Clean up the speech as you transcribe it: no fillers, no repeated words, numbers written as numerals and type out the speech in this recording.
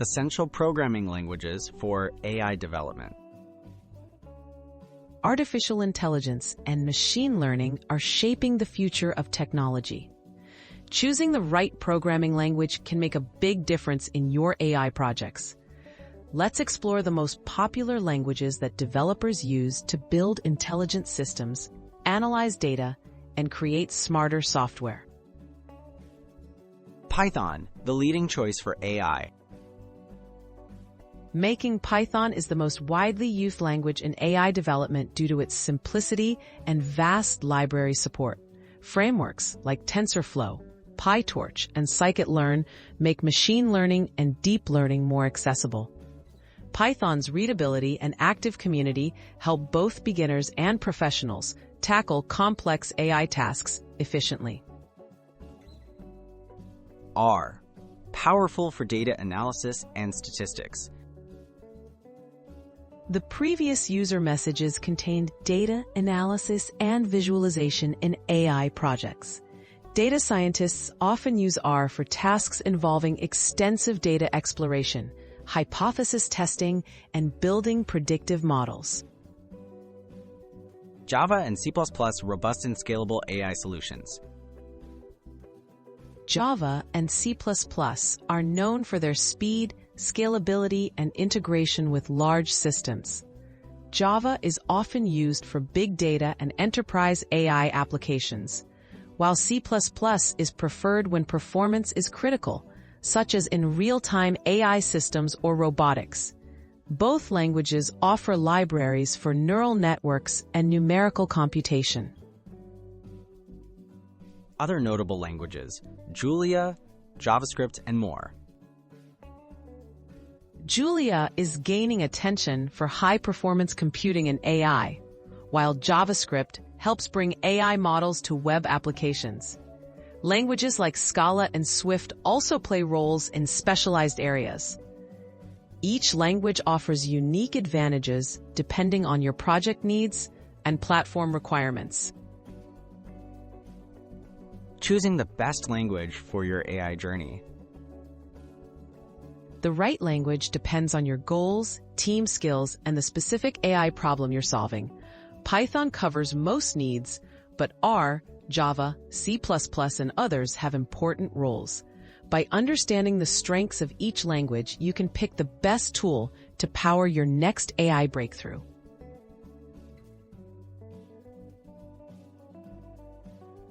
Essential programming languages for AI development. Artificial intelligence and machine learning are shaping the future of technology. Choosing the right programming language can make a big difference in your AI projects. Let's explore the most popular languages that developers use to build intelligent systems, analyze data, and create smarter software. Python, the leading choice for AI. Making Python is the most widely used language in AI development due to its simplicity and vast library support. Frameworks like TensorFlow, PyTorch, and scikit-learn make machine learning and deep learning more accessible. Python's readability and active community help both beginners and professionals tackle complex AI tasks efficiently. R, powerful for data analysis and statistics. The previous user messages contained data analysis and visualization in AI projects. Data scientists often use R for tasks involving extensive data exploration, hypothesis testing, and building predictive models. Java and C++ robust and scalable AI solutions. Java and C++ are known for their speed, scalability, and integration with large systems. Java is often used for big data and enterprise AI applications, while C++ is preferred when performance is critical, such as in real-time AI systems or robotics. Both languages offer libraries for neural networks and numerical computation. Other notable languages: Julia, JavaScript, and more. Julia is gaining attention for high-performance computing and AI, while JavaScript helps bring AI models to web applications. Languages like Scala and Swift also play roles in specialized areas. Each language offers unique advantages depending on your project needs and platform requirements. Choosing the best language for your AI journey. The right language depends on your goals, team skills, and the specific AI problem you're solving. Python covers most needs, but R, Java, C++, and others have important roles. By understanding the strengths of each language, you can pick the best tool to power your next AI breakthrough.